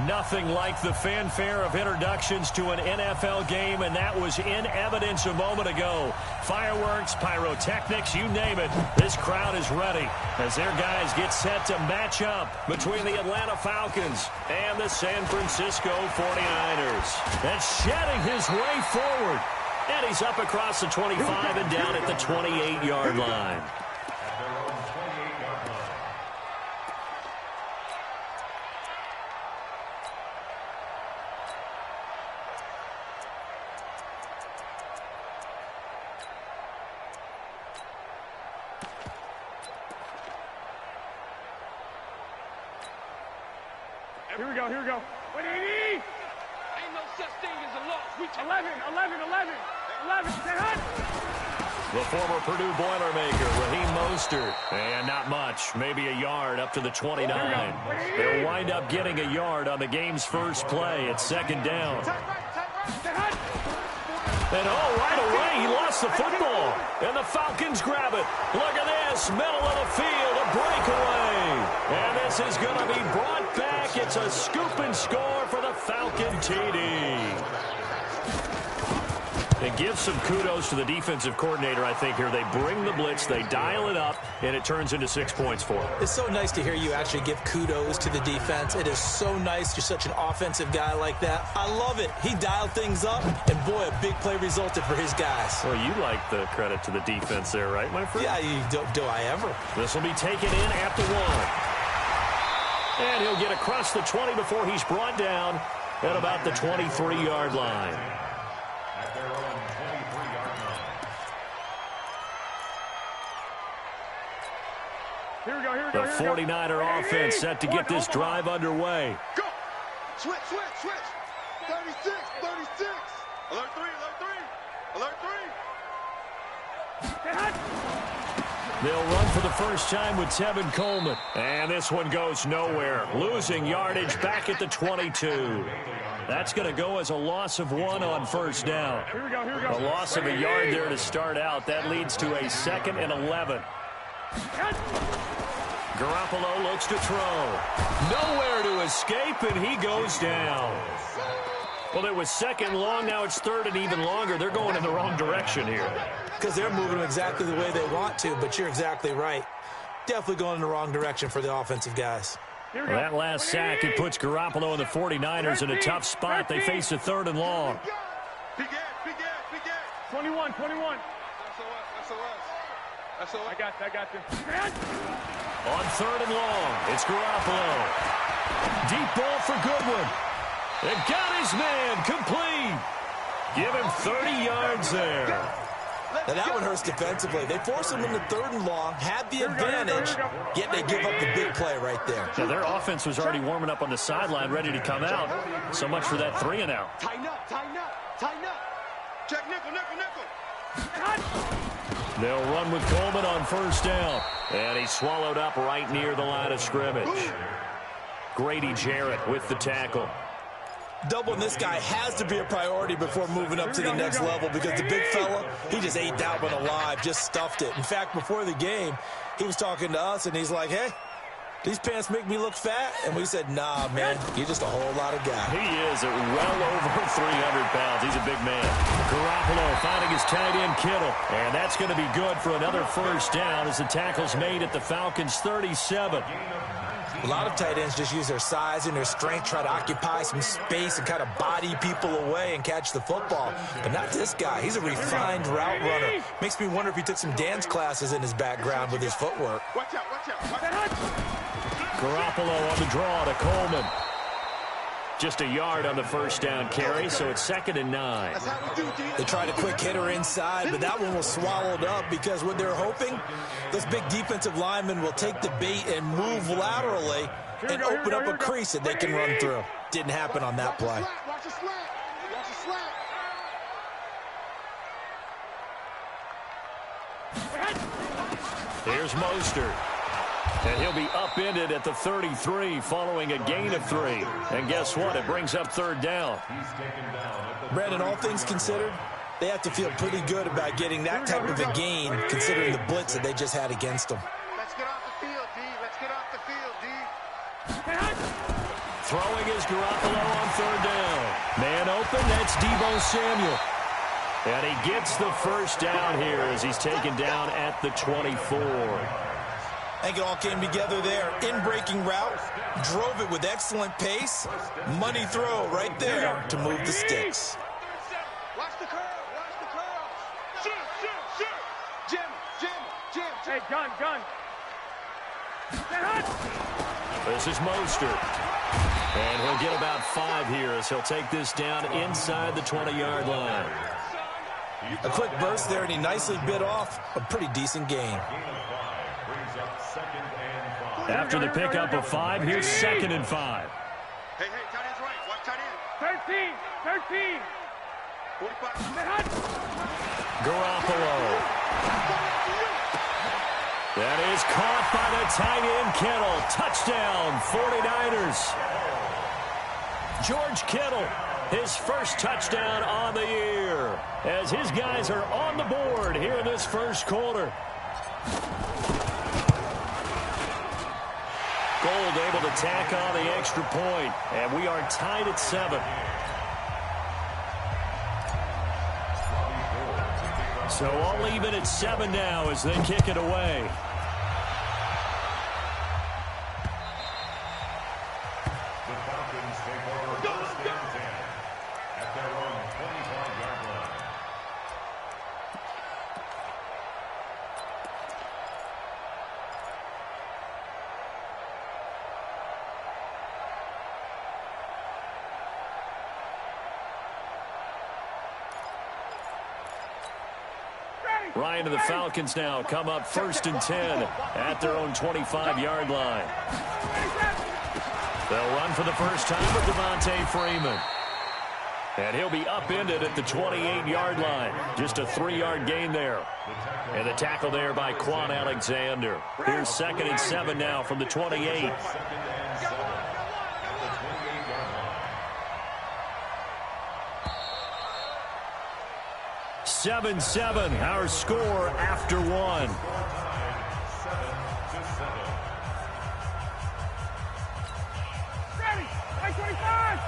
Nothing like the fanfare of introductions to an NFL game, and that was in evidence a moment ago. Fireworks, pyrotechnics, you name it. This crowd is ready as their guys get set to match up between the Atlanta Falcons and the San Francisco 49ers. And shedding his way forward. And he's up across the 25 and down at the 28-yard line. Here we go, here we go. 180! Ain't no such thing as a loss. 11. The former Purdue Boilermaker, Raheem Mostert. And not much, maybe a yard up to the 29. They'll wind up getting a yard on the game's first play. It's second down. And right away, he lost the football. And the Falcons grab it. Look at this, middle of the field, a breakaway. And this is going to be brought back. It's a scoop and score for the Falcon TD. And give some kudos to the defensive coordinator, I think, here. They bring the blitz, they dial it up, and it turns into 6 points for them. It's so nice to hear you actually give kudos to the defense. It is so nice. You're such an offensive guy like that. I love it. He dialed things up, and boy, a big play resulted for his guys. Well, you like the credit to the defense there, right, my friend? Yeah, do I ever? This will be taken in at the 1. And he'll get across the 20 before he's brought down at about the 23-yard line. Here we go, here we The go, here we go. 49er offense set to get this drive underway. Go! Switch! 36! Alert 3! They'll run for the first time with Tevin Coleman. And this one goes nowhere. Losing yardage back at the 22. That's going to go as a loss of 1 on first down. Here we go. A loss of a yard there to start out. That leads to a 2nd and 11. Garoppolo looks to throw. Nowhere to escape, and he goes down. Well, it was 2nd long. Now it's 3rd and even longer. They're going in the wrong direction here. Because they're moving exactly the way they want to, but you're exactly right. Definitely going in the wrong direction for the offensive guys. Well, that last sack, it puts Garoppolo and the 49ers in a tough spot. They face a 3rd and long. Big Ed. 21. SOS. I got you. On 3rd and long, it's Garoppolo. Deep ball for Goodwin. They got his man complete. Give him 30 yards there. Now that one hurts defensively. They force him into 3rd and long, had the advantage, yet they give up the big play right there. Now, their offense was already warming up on the sideline, ready to come out. So much for that 3-and-out. Tighten up. Check nickel. They'll run with Coleman on first down. And he's swallowed up right near the line of scrimmage. Grady Jarrett with the tackle. Doubling this guy has to be a priority before moving up to the next level because the big fella, he just ate that one alive, just stuffed it. In fact, before the game, he was talking to us, and he's like, hey, these pants make me look fat? And we said, nah, man, you're just a whole lot of guy. He is at well over 300 pounds. He's a big man. Garoppolo finding his tight end, Kittle. And that's going to be good for another first down as the tackle's made at the Falcons' 37. A lot of tight ends just use their size and their strength, try to occupy some space and kind of body people away and catch the football. But not this guy. He's a refined route runner. Makes me wonder if he took some dance classes in his background with his footwork. Watch out. Garoppolo on the draw to Coleman. Just a yard on the first down carry, so it's 2nd and 9. They tried a quick hitter inside, but that one was swallowed up because what they're hoping, those big defensive linemen will take the bait and move laterally and open up a crease that they can run through. Didn't happen on that play. Watch the slack. Here's Mostert. And he'll be upended at the 33 following a gain of 3. And guess what? It brings up 3rd down. Brandon, all things considered, they have to feel pretty good about getting that type of a gain considering the blitz that they just had against them. Let's get off the field, D. Throwing is Garoppolo on third down. Man open, that's Deebo Samuel. And he gets the first down here as he's taken down at the 24. I think it all came together there. In-breaking route, drove it with excellent pace. Money throw right there to move the sticks. Watch the curl. Watch the curl. Shoot. Jim. Hey, gun. This is Mostert. And he'll get about 5 here as he'll take this down inside the 20-yard line. A quick burst there, and he nicely bit off a pretty decent gain. After the pickup of 5, here's 2nd and 5. Hey, tight end's right. Watch tight end. 13. 45. Garoppolo. That is caught by the tight end, Kittle. Touchdown, 49ers. George Kittle, his first touchdown on the year, as his guys are on the board here in this first quarter. Gold able to tack on the extra point, and we are tied at 7. So all even at 7 now as they kick it away. Ryan and the Falcons now come up 1st and 10 at their own 25-yard line. They'll run for the first time with Devontae Freeman. And he'll be upended at the 28-yard line. Just a 3-yard gain there. And the tackle there by Quan Alexander. Here's 2nd and 7 now from the 28. 7-7, our score after 1. Ready. 25.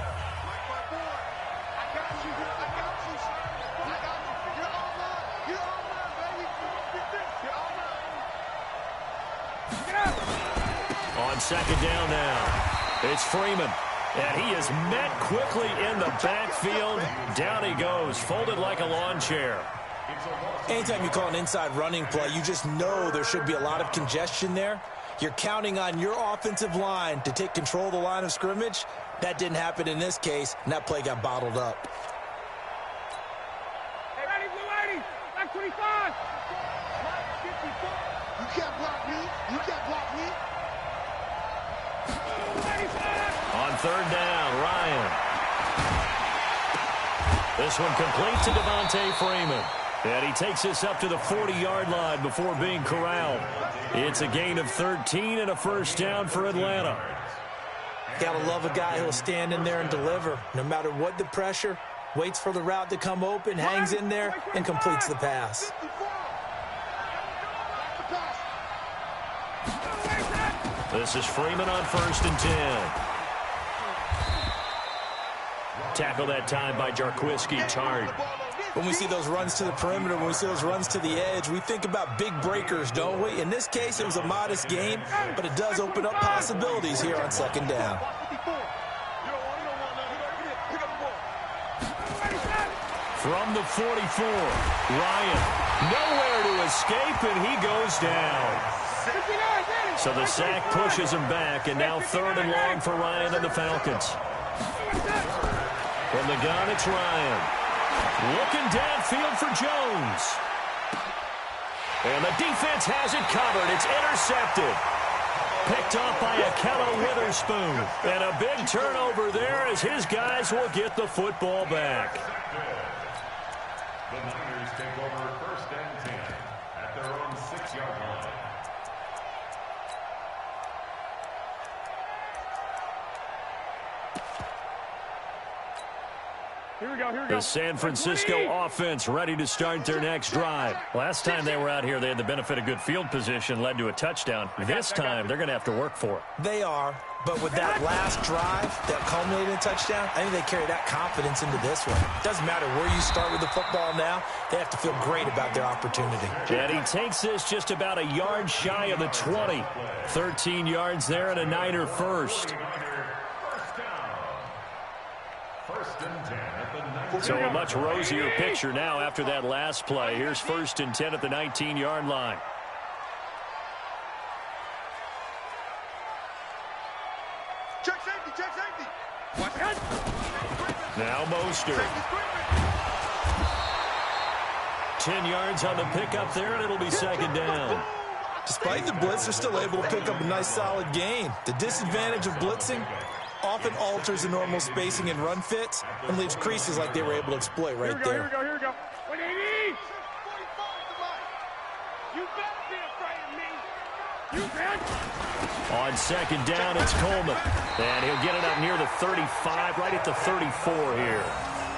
On 2nd down now, it's Freeman. And he is met quickly in the backfield. Down he goes, folded like a lawn chair. Anytime you call an inside running play, you just know there should be a lot of congestion there. You're counting on your offensive line to take control of the line of scrimmage. That didn't happen in this case, and that play got bottled up. Hey, ready, blue 80. Back 25. You can't block me. On 3rd down, Ryan. This one complete to Devontae Freeman. And he takes this up to the 40-yard line before being corralled. It's a gain of 13 and a first down for Atlanta. Gotta love a guy who'll stand in there and deliver. No matter what the pressure, waits for the route to come open, hangs in there, and completes the pass. This is Freeman on 1st and 10. Tackle that time by Jarquiski Tart. When we see those runs to the perimeter, when we see those runs to the edge, we think about big breakers, don't we? In this case, it was a modest gain, but it does open up possibilities here on 2nd down. From the 44, Ryan, nowhere to escape, and he goes down. So the sack pushes him back, and now 3rd and long for Ryan and the Falcons. From the gun, it's Ryan. Looking downfield for Jones. And the defense has it covered. It's intercepted. Picked off by Akello Witherspoon. And a big turnover there as his guys will get the football back. The Niners take over 1st and 10 at their own 6-yard line. Here we go. The San Francisco offense ready to start their next drive. Last time they were out here, they had the benefit of good field position, led to a touchdown. This time, they're going to have to work for it. They are, but with that last drive that culminated in a touchdown, I think they carry that confidence into this one. It doesn't matter where you start with the football now. They have to feel great about their opportunity. And he takes this just about a yard shy of the 20. 13 yards there and a Niner first. So a much rosier picture now after that last play. Here's 1st and 10 at the 19-yard line. Check safety, check safety. Watch it. Now Mostert. 10 yards on the pickup there, and it'll be 2nd down. Despite the blitz, they're still able to pick up a nice, solid gain. The disadvantage of blitzing often alters the normal spacing and run fits and leaves creases like they were able to exploit right there. Here we go. 180. You better be afraid of me. You bet. On 2nd down, it's Coleman. And he'll get it up near the 35, right at the 34 here.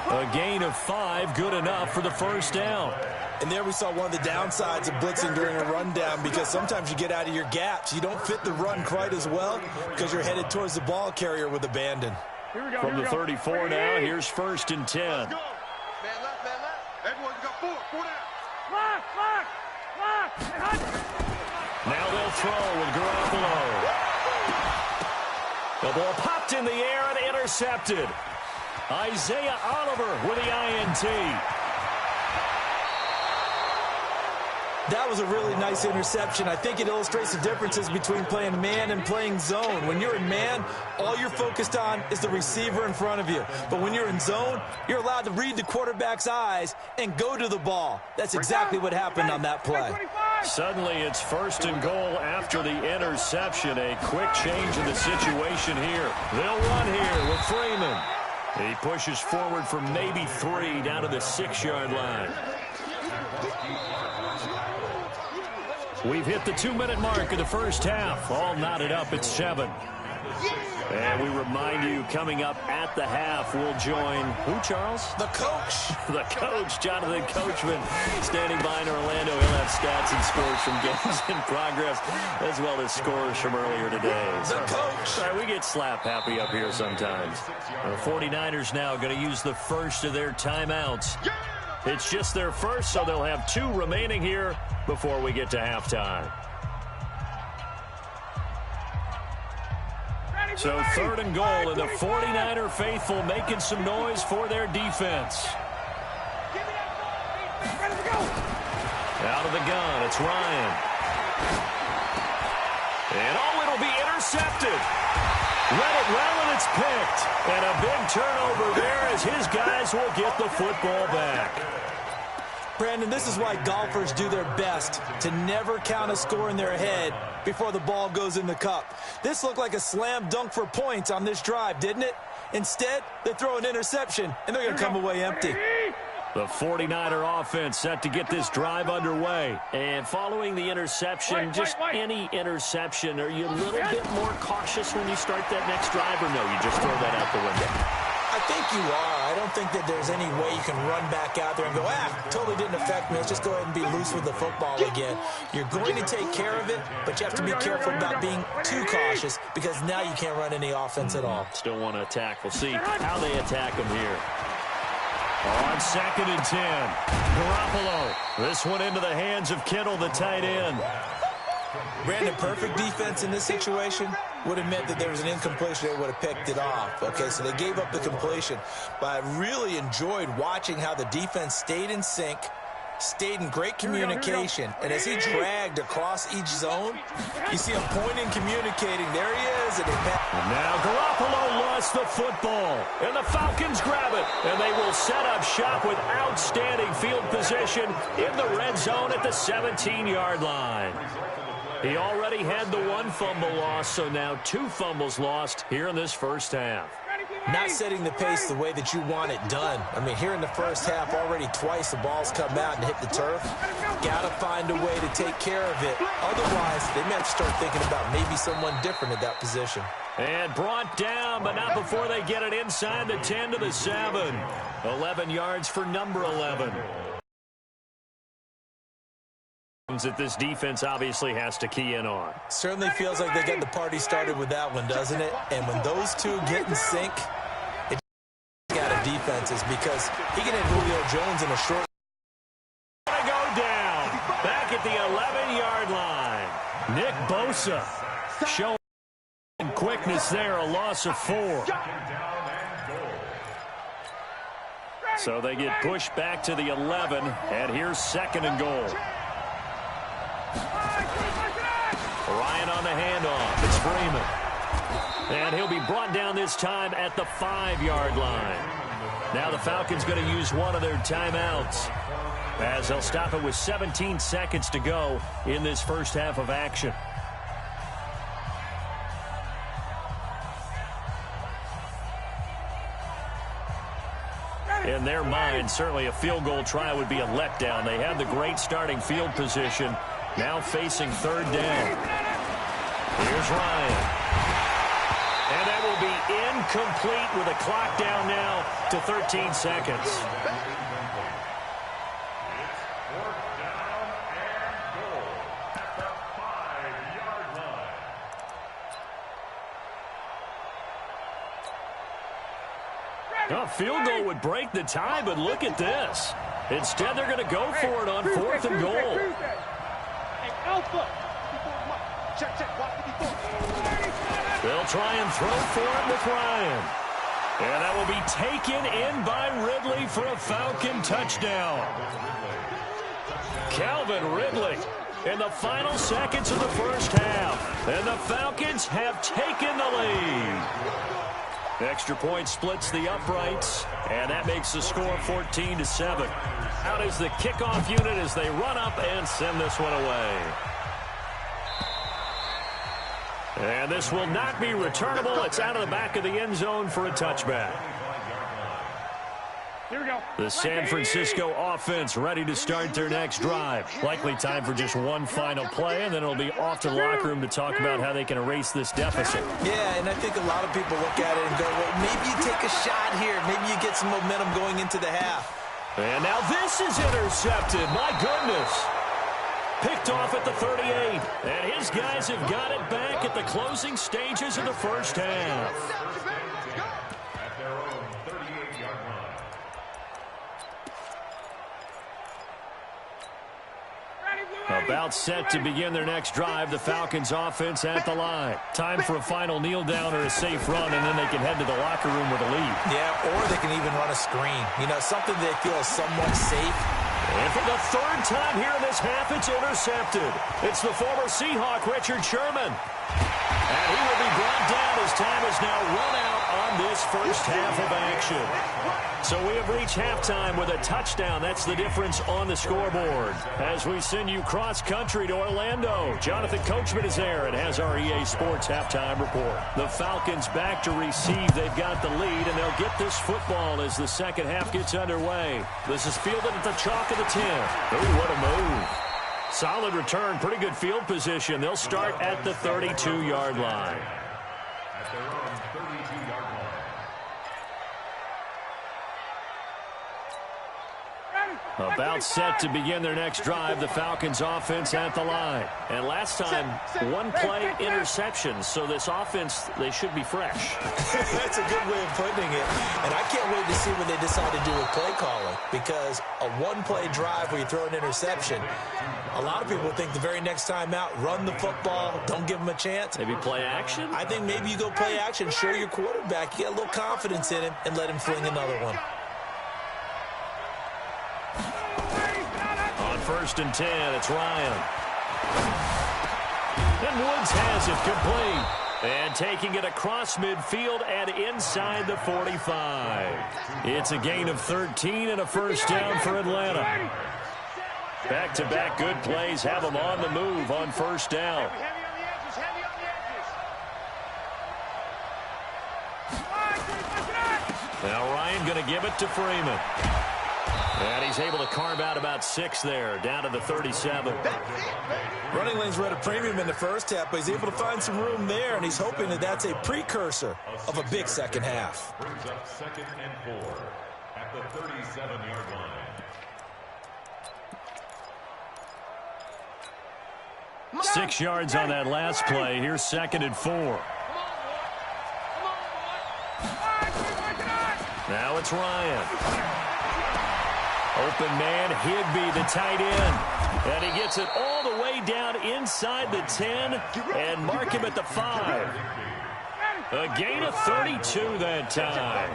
A gain of 5, good enough for the 1st down. And there we saw one of the downsides of blitzing during a rundown, because sometimes you get out of your gaps. You don't fit the run quite as well because you're headed towards the ball carrier with abandon. From the 34 now, here's 1st and 10. Man left, man left. Everyone got 4 down. Lock. Now they'll throw with Garoppolo. The ball popped in the air and intercepted. Isaiah Oliver with the INT. That was a really nice interception. I think it illustrates the differences between playing man and playing zone. When you're in man, all you're focused on is the receiver in front of you. But when you're in zone, you're allowed to read the quarterback's eyes and go to the ball. That's exactly what happened on that play. Suddenly it's 1st and goal after the interception. A quick change in the situation here. They'll run here with Freeman. He pushes forward for maybe 3 down to the 6-yard line. We've hit the 2-minute mark of the first half. All knotted up at 7. And we remind you, coming up at the half, we'll join who, Charles? The coach. The coach, Jonathan Coachman, standing by in Orlando. He'll have stats and scores from games in progress, as well as scores from earlier today. The coach. Sorry, we get slap happy up here sometimes. The 49ers now going to use the first of their timeouts. It's just their first, so they'll have 2 remaining here before we get to halftime. So 3rd and goal, and the 49er faithful making some noise for their defense. Out of the gun, it's Ryan. And it'll be intercepted. Read it well, and it's picked. And a big turnover there as his guys will get the football back. Brandon, this is why golfers do their best to never count a score in their head before the ball goes in the cup. This looked like a slam dunk for points on this drive, didn't it? Instead, they throw an interception, and they're going to come away empty. The 49er offense set to get this drive underway. And following the interception, just any interception, are you a little bit more cautious when you start that next drive, or no, you just throw that out the window? I think you are. I don't think that there's any way you can run back out there and go, totally didn't affect me. Let's just go ahead and be loose with the football again. You're going to take care of it, but you have to be careful about being too cautious, because now you can't run any offense at all. Still want to attack. We'll see how they attack them here. On 2nd and 10, Garoppolo. This one into the hands of Kittle, the tight end. Brandon, perfect defense in this situation would have meant that there was an incompletion. They would have picked it off. Okay, so they gave up the completion. But I really enjoyed watching how the defense stayed in sync, stayed in great communication. And as he dragged across each zone, you see him pointing, communicating. There he is. And now Garoppolo lost the football. And the Falcons grab it. And they will set up shop with outstanding field position in the red zone at the 17-yard line. He already had the 1 fumble loss, so now 2 fumbles lost here in this first half. Not setting the pace the way that you want it done. I mean, here in the first half, already twice the ball's come out and hit the turf. Got to find a way to take care of it. Otherwise, they may have to start thinking about maybe someone different at that position. And brought down, but not before they get it inside the 10 to the 7. 11 yards for number 11. That this defense obviously has to key in on. Certainly feels like they get the party started with that one, doesn't it? And when those two get in sync, it out of defenses because he can hit Julio Jones in a short. Go down back at the 11-yard line. Nick Bosa showing quickness there, a loss of 4. So they get pushed back to the 11, and here's 2nd and goal. Ryan on the handoff. It's Freeman. And he'll be brought down this time at the 5-yard line. Now the Falcons going to use one of their timeouts as they'll stop it with 17 seconds to go in this first half of action. In their mind, certainly a field goal try would be a letdown. They have the great starting field position. Now facing 3rd down. Here's Ryan. And that will be incomplete with a clock down now to 13 seconds. It's 4th down and goal at the 5-yard line. A field goal would break the tie, but look at this. Instead, they're going to go for it on 4th and goal. They'll try and throw for it with Ryan. And that will be taken in by Ridley for a Falcon touchdown. Calvin Ridley in the final seconds of the first half. And the Falcons have taken the lead. Extra point splits the uprights, and that makes the score 14-7. Out is the kickoff unit as they run up and send this one away. And this will not be returnable. It's out of the back of the end zone for a touchback. Here we go. The San Francisco offense ready to start their next drive. Likely time for just one final play, and then it'll be off to the locker room to talk about how they can erase this deficit. Yeah, and I think a lot of people look at it and go, well, maybe you take a shot here. Maybe you get some momentum going into the half. And now this is intercepted. My goodness. Picked off at the 38. And his guys have got it back at the closing stages of the first half. At their own 38-yard line. About set to begin their next drive, the Falcons offense at the line. Time for a final kneel down or a safe run, and then they can head to the locker room with a lead. Yeah, or they can even run a screen. You know, something they feel is somewhat safe. And for the 3rd time here in this half, it's intercepted. It's the former Seahawk, Richard Sherman. And he will be brought down as time is now run out on this first half of action. So we have reached halftime with a touchdown. That's the difference on the scoreboard. As we send you cross-country to Orlando, Jonathan Coachman is there and has our EA Sports halftime report. The Falcons back to receive. They've got the lead, and they'll get this football as the second half gets underway. This is fielded at the chalk of the 10. Ooh, what a move. Solid return, pretty good field position. They'll start at the 32-yard line. At their own 32-yard line. About set to begin their next drive, the Falcons offense at the line. And last time, one play interception, so this offense, they should be fresh. That's a good way of putting it. And I can't wait to see what they decide to do with play calling, because a one-play drive where you throw an interception, a lot of people think the very next time out, run the football, don't give them a chance. Maybe play action? I think maybe you go play action, show your quarterback, you get a little confidence in him, and let him fling another one. On 1st and 10, it's Ryan. And Woods has it complete. And taking it across midfield and inside the 45. It's a gain of 13 and a first down for Atlanta. Back-to-back good plays have them on the move on first down. Now Ryan going to give it to Freeman. And he's able to carve out about 6 there, down to the 37. Running lanes were at a premium in the first half, but he's able to find some room there, and he's hoping that that's a precursor of a big second half. Brings up 2nd and 4 at the 37-yard line. 6 yards on that last play. Here's 2nd and 4. Now it's Ryan. Open man, Higby, the tight end. And he gets it all the way down inside the 10 and mark him at the 5. A gain of 32 that time.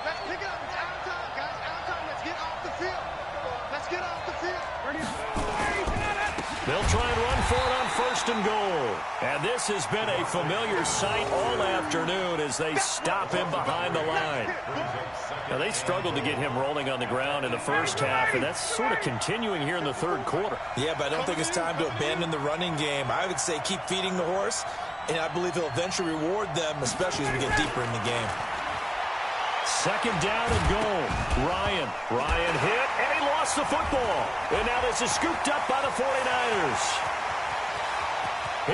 Let's pick it up. It's out of time, guys. Out of time. Let's get off the field. Let's get off the field. They'll try and run for it on 1st and goal. And this has been a familiar sight all afternoon as they stop him behind the line. Now, they struggled to get him rolling on the ground in the first half, and that's sort of continuing here in the 3rd quarter. Yeah, but I don't think it's time to abandon the running game. I would say keep feeding the horse, and I believe he'll eventually reward them, especially as we get deeper in the game. 2nd down and goal. Ryan hit, and he lost the football. And now this is scooped up by the 49ers.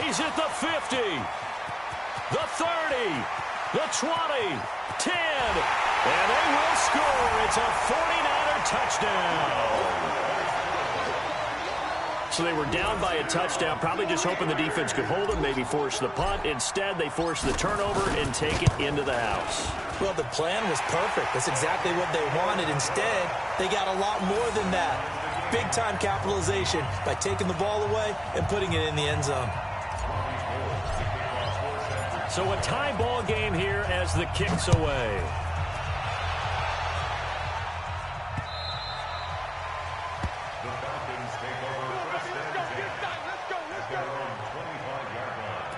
He's at the 50, the 30, the 20, 10, and they will score. It's a 49er touchdown. So they were down by a touchdown, probably just hoping the defense could hold them, maybe force the punt. Instead, they force the turnover and take it into the house. Well, the plan was perfect. That's exactly what they wanted. Instead, they got a lot more than that. Big-time capitalization by taking the ball away and putting it in the end zone. So a tie ball game here as the kick's away. The Falcons take over 1st and 10 at their own 25-yard line.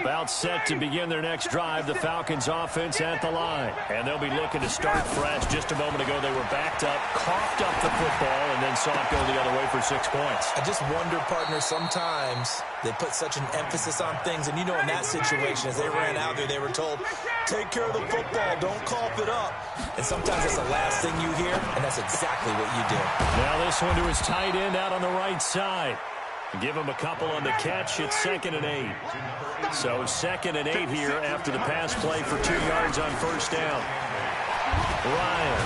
About set to begin their next drive, the Falcons offense at the line. And they'll be looking to start fresh. Just a moment ago, they were backed up, coughed up the football, and then saw it go the other way for 6 points. I just wonder, partner, sometimes they put such an emphasis on things. And, you know, in that situation, as they ran out there, they were told, take care of the football, don't cough it up. And sometimes that's the last thing you hear, and that's exactly what you do. Now this one to his tight end out on the right side. Give him a couple on the catch. It's 2nd and 8. So 2nd and 8 here after the pass play for 2 yards on 1st down. Ryan.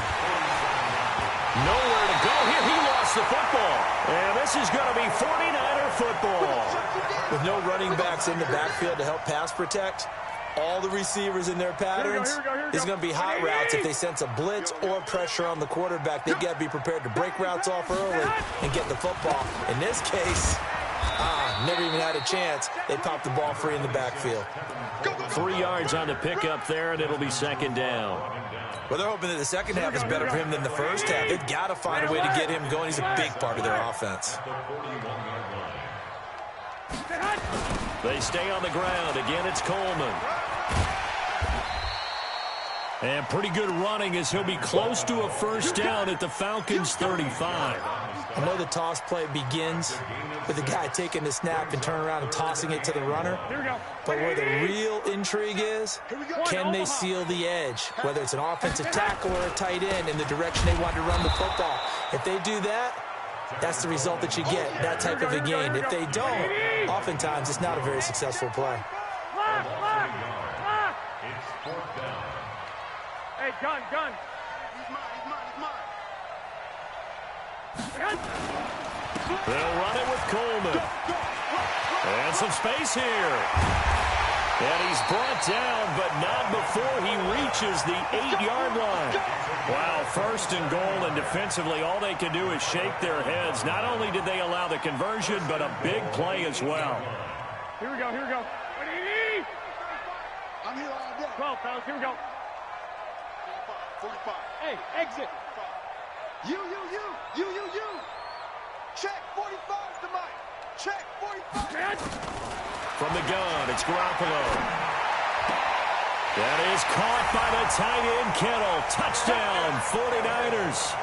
Nowhere to go here. He lost the football. And this is going to be 49er football. With no running backs in the backfield to help pass protect, all the receivers in their patterns, there's going to be hot routes. If they sense a blitz or pressure on the quarterback, they've got to be prepared to break routes off early and get the football. In this case, never even had a chance. They popped the ball free in the backfield. 3 yards on the pickup there, and it'll be 2nd down. Well, they're hoping that the second half is better for him than the first half. They've got to find a way to get him going. He's a big part of their offense. They stay on the ground. Again, it's Coleman. And pretty good running as he'll be close to a 1st down at the Falcons' 35. I know the toss play begins with the guy taking the snap and turning around and tossing it to the runner. But where the real intrigue is, can they seal the edge? Whether it's an offensive tackle or a tight end in the direction they want to run the football. If they do that, that's the result that you get, that type of a gain. If they don't, oftentimes it's not a very successful play. It's 4th down. Hey, gun. He's mine. They'll run it with Coleman. And some space here. And he's brought down, but not before he reaches the 8-yard line. Wow, 1st and goal, and defensively, all they can do is shake their heads. Not only did they allow the conversion, but a big play as well. Here we go. I'm here all day. 12, fellas, here we go. 45. Hey, exit. You. Check 45's the mic. Check 45. From the gun, it's Garoppolo. That is caught by the tight end, Kittle. Touchdown, 49ers.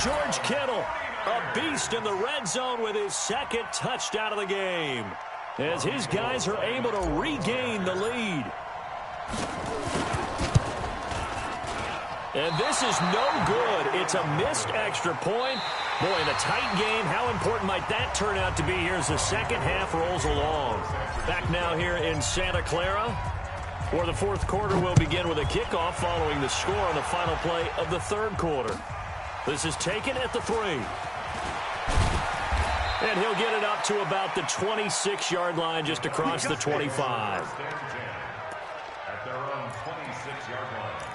George Kittle, a beast in the red zone with his second touchdown of the game, as his guys are able to regain the lead. And this is no good. It's a missed extra point. Boy, in a tight game, how important might that turn out to be here as the second half rolls along? Back now here in Santa Clara, where the fourth quarter will begin with a kickoff following the score on the final play of the third quarter. This is taken at the 3. And he'll get it up to about the 26-yard line, just across the 25. At their own 26-yard line.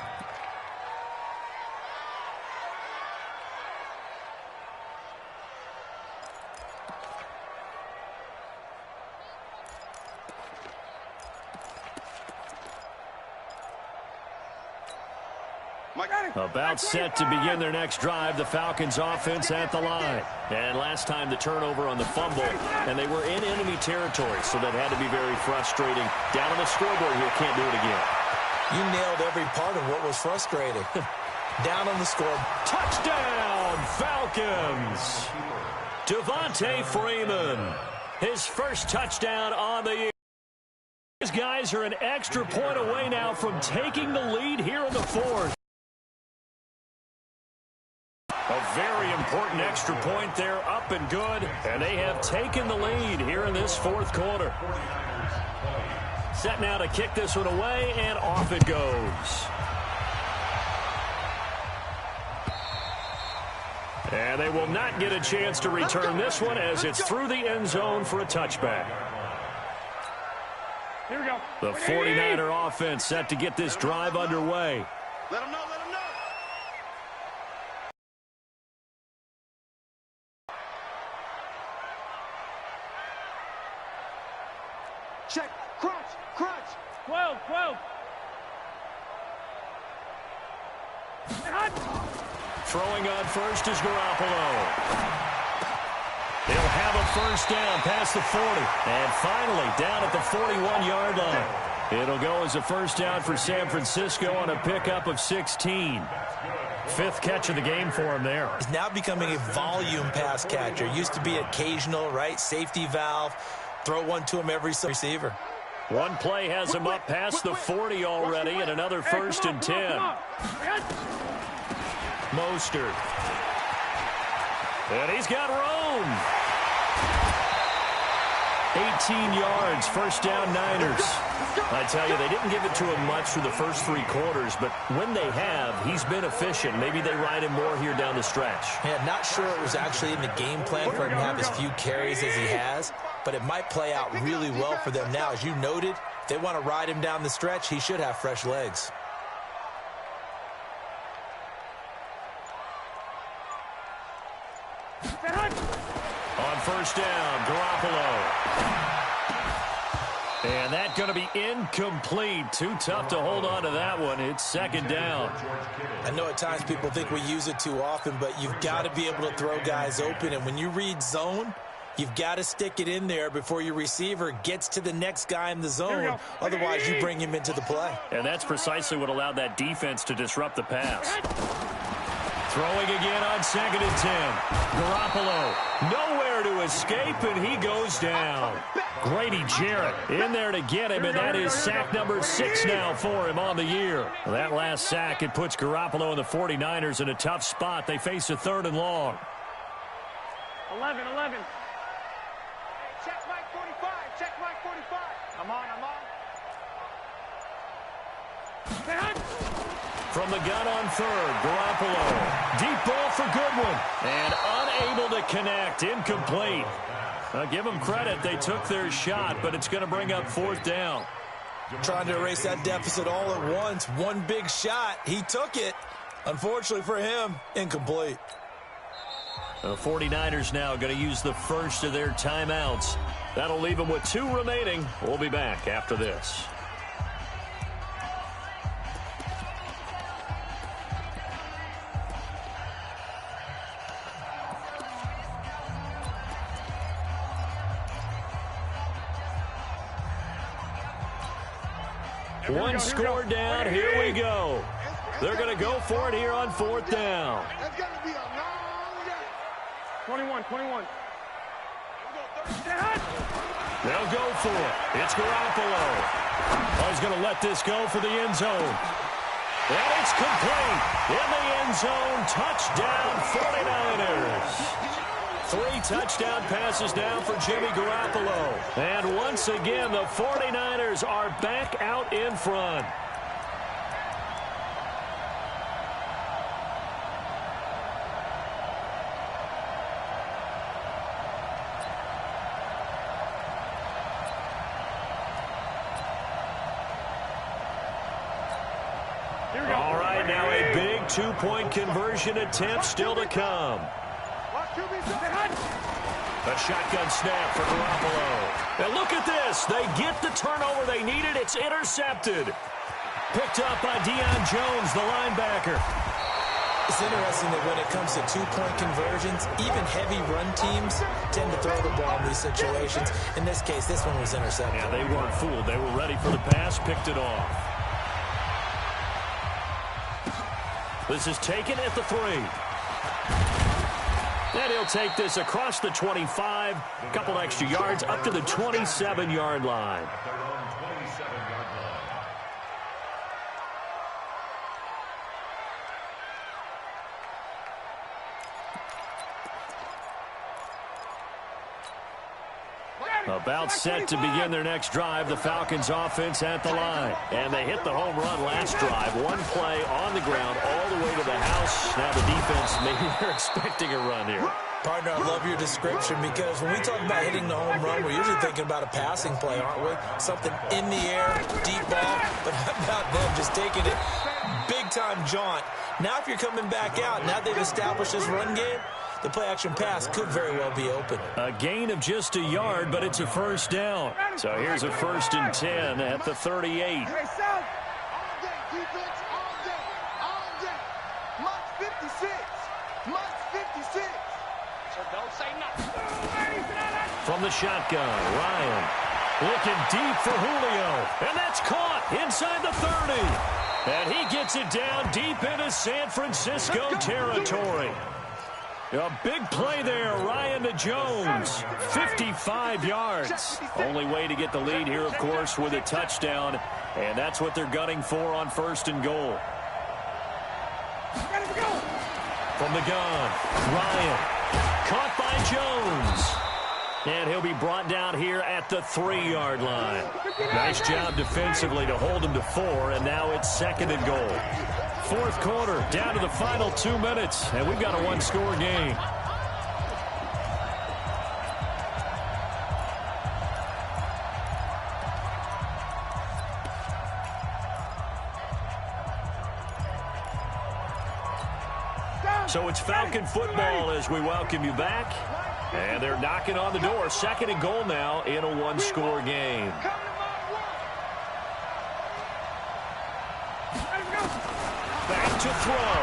About set to begin their next drive, the Falcons offense at the line. And last time the turnover on the fumble, and they were in enemy territory, so that had to be very frustrating. Down on the scoreboard here, can't do it again. You nailed every part of what was frustrating. Down on the score. Touchdown, Falcons! Devontae Freeman, his first touchdown on the year. These guys are an extra point away now from taking the lead here in the fourth. A very important extra point there, up and good, and they have taken the lead here in this fourth quarter. Set now to kick this one away, and off it goes. And they will not get a chance to return this one as it's through the end zone for a touchback. Here we go. The 49er offense set to get this drive underway. Let him know, let him know. Check, crunch, crunch. 12, 12. Throwing on first is Garoppolo. He'll have a first down past the 40. And finally down at the 41-yard line. It'll go as a first down for San Francisco on a pickup of 16. Fifth catch of the game for him there. He's now becoming a volume pass catcher. Used to be occasional, right? Safety valve. Throw one to him every receiver. One play has him up past the 40 already, and another first and 10. Mostert. And he's got room. 18 yards, first down Niners. I tell you, they didn't give it to him much for the first 3 quarters, but when they have, he's been efficient. Maybe they ride him more here down the stretch. Yeah, not sure it was actually in the game plan for him to have as few carries as he has, but it might play out really well for them now. As you noted, if they want to ride him down the stretch, he should have fresh legs. On first down, Garoppolo. And that's going to be incomplete. Too tough to hold on to that one. It's second down. I know at times people think we use it too often, but you've got to be able to throw guys open. And when you read zone, you've got to stick it in there before your receiver gets to the next guy in the zone. Otherwise, you bring him into the play. And that's precisely what allowed that defense to disrupt the pass. Throwing again on second and 10. Garoppolo nowhere to escape, and he goes down. Grady Jarrett in there to get him, and that is sack number 6 now for him on the year. Well, that last sack, it puts Garoppolo and the 49ers in a tough spot. They face a 3rd and long. 11. Check Mike 45, check Mike 45. I'm on. From the gun on 3rd, Garoppolo. Deep ball for Goodwin. And unable to connect. Incomplete. Give them credit. They took their shot, but it's going to bring up 4th down. Trying to erase that deficit all at once. One big shot. He took it. Unfortunately for him, incomplete. The 49ers now going to use the first of their timeouts. That'll leave them with 2 remaining. We'll be back after this. One score down. Here we go. They're going to go for it here on 4th down. It's going to be a long game. 21. They'll go for it. It's Garoppolo. Oh, he's going to let this go for the end zone. And it's complete. In the end zone. Touchdown, 49ers. 3 touchdown passes now for Jimmy Garoppolo. And once again, the 49ers are back out in front. All right, now a big 2-point conversion attempt still to come. A shotgun snap for Garoppolo. And look at this. They get the turnover they needed. It's intercepted. Picked up by Deion Jones, the linebacker. It's interesting that when it comes to 2-point conversions, even heavy run teams tend to throw the ball in these situations. In this case, this one was intercepted. Yeah, they weren't fooled. They were ready for the pass, picked it off. This is taken at the 3. And he'll take this across the 25, a couple extra yards, up to the 27-yard line. About set to begin their next drive, the Falcons offense at the line. And they hit the home run last drive. One play on the ground all the way to the house. Now the defense, maybe they're expecting a run here. Partner, I love your description because when we talk about hitting the home run, we're usually thinking about a passing play, aren't we? Something in the air, deep ball, but how about them just taking it big-time jaunt. Now if you're coming back out, now they've established this run game, the play-action pass could very well be open. A gain of just a yard, but it's a first down. So here's a 1st and 10 at the 38. All day, defense, all day. March 56. So don't say nothing. From the shotgun, Ryan looking deep for Julio. And that's caught inside the 30. And he gets it down deep into San Francisco territory. A big play there, Ryan to Jones. 55 yards. Only way to get the lead here, of course, with a touchdown. And that's what they're gunning for on 1st and goal. From the gun, Ryan. Caught by Jones. And he'll be brought down here at the 3-yard line. Nice job defensively to hold him to 4, and now it's 2nd and goal. 4th quarter, down to the final 2 minutes, and we've got a 1-score game. So it's Falcon football as we welcome you back. And they're knocking on the door. 2nd and goal now in a 1-score game. Back to throw.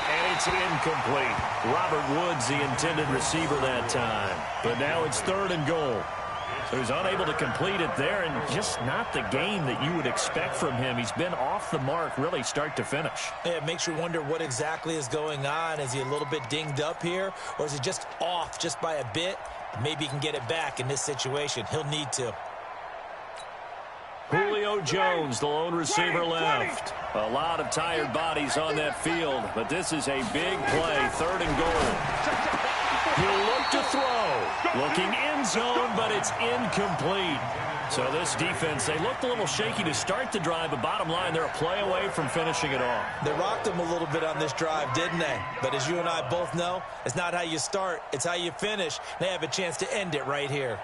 And it's incomplete. Robert Woods, the intended receiver that time. But now it's 3rd and goal. So he's unable to complete it there, and just not the game that you would expect from him. He's been off the mark really start to finish. Yeah, it makes you wonder what exactly is going on. Is he a little bit dinged up here, or is he just off just by a bit? Maybe he can get it back in this situation. He'll need to. Julio Jones, the lone receiver left. A lot of tired bodies on that field, but this is a big play. 3rd and goal. He'll look to throw. Looking end zone, but it's incomplete. So this defense, they looked a little shaky to start the drive, but bottom line, they're a play away from finishing it off. They rocked him a little bit on this drive, didn't they? But as you and I both know, it's not how you start, it's how you finish. They have a chance to end it right here.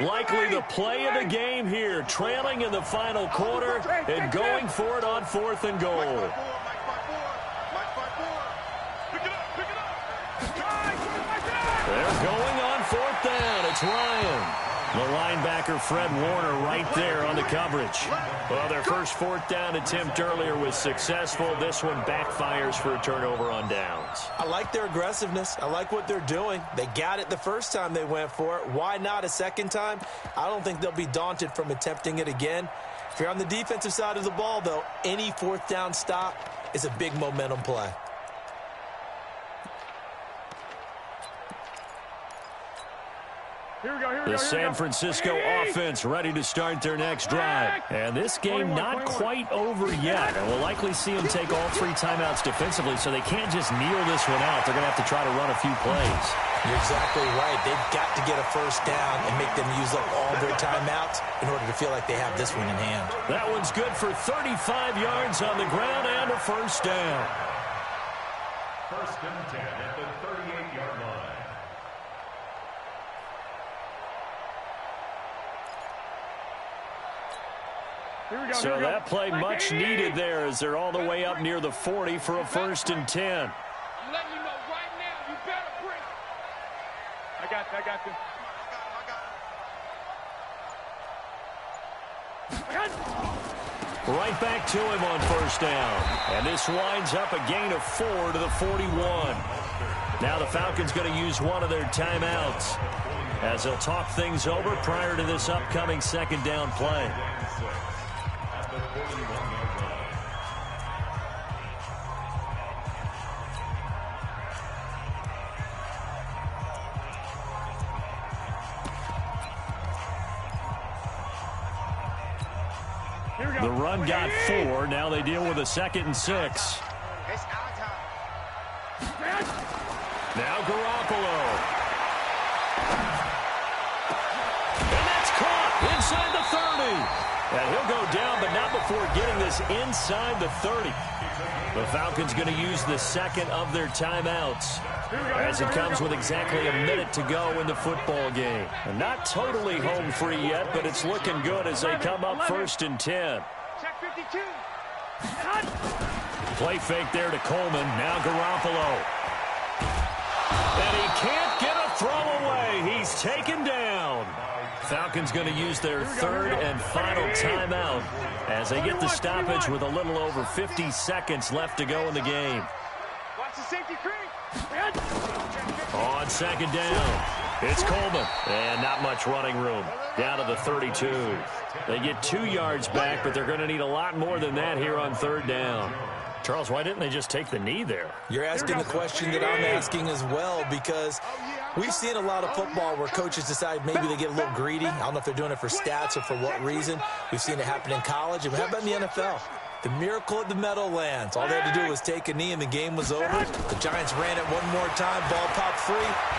Likely the play of the game here, trailing in the final quarter and going for it on 4th and goal. They're going on 4th down. It's Ryan. The linebacker, Fred Warner, right there on the coverage. Well, their first fourth down attempt earlier was successful. This one backfires for a turnover on downs. I like their aggressiveness. I like what they're doing. They got it the first time they went for it. Why not a second time? I don't think they'll be daunted from attempting it again. If you're on the defensive side of the ball, though, any fourth down stop is a big momentum play. The San Francisco offense ready to start their next drive. And this game not quite over yet. And we'll likely see them take all 3 timeouts defensively, so they can't just kneel this one out. They're going to have to try to run a few plays. You're exactly right. They've got to get a first down and make them use up all their timeouts in order to feel like they have this one in hand. That one's good for 35 yards on the ground and a first down. First and 10 at the 38-yard line. So that play much needed there as they're all the way up near the 40 for a first and 10. I'm letting you know right now, you better bring it. I got you. Right back to him on first down. And this winds up a gain of 4 to the 41. Now the Falcons going to use one of their timeouts as they'll talk things over prior to this upcoming second down play. The run got 4. Now they deal with a 2nd and 6. It's our time. Now Garoppolo. And that's caught inside the 30. And he'll go down, but not before getting this inside the 30. The Falcons going to use the second of their timeouts as it comes with exactly a minute to go in the football game. And not totally home free yet, but it's looking good as they come up first and 10. Check 52. Play fake there to Coleman. Now Garoppolo. And he can't get a throw away. He's taken down. Falcons going to use their third and final timeout as they get the stoppage with a little over 50 seconds left to go in the game. Watch the safety creep. On second down, it's Coleman. And not much running room. Down to the 32. They get 2 yards back, but they're going to need a lot more than that here on third down. Charles, why didn't they just take the knee there? You're asking the question that I'm asking as well, because we've seen a lot of football where coaches decide maybe they get a little greedy. I don't know if they're doing it for stats or for what reason. We've seen it happen in college. And how about in the NFL? The miracle at the Meadowlands. All they had to do was take a knee and the game was over. The Giants ran it one more time. Ball popped free.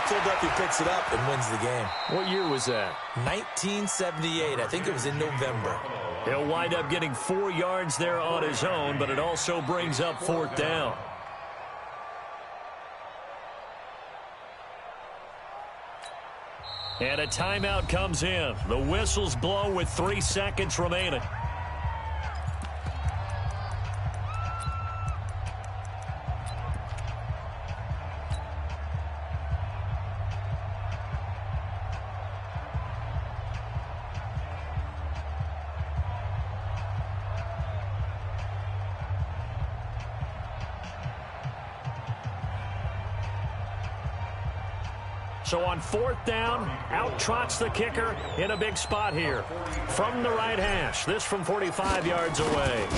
Philadelphia picks it up and wins the game. What year was that? 1978. I think it was in November. He'll wind up getting 4 yards there on his own, but it also brings up fourth down. And a timeout comes in. The whistles blow with 3 seconds remaining. So on fourth down, out trots the kicker in a big spot here. From the right hash, this from 45 yards away.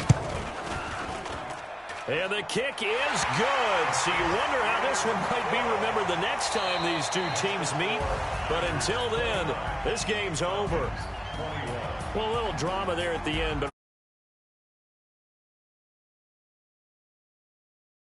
And the kick is good. So you wonder how this one might be remembered the next time these two teams meet. But until then, this game's over. Well, a little drama there at the end, but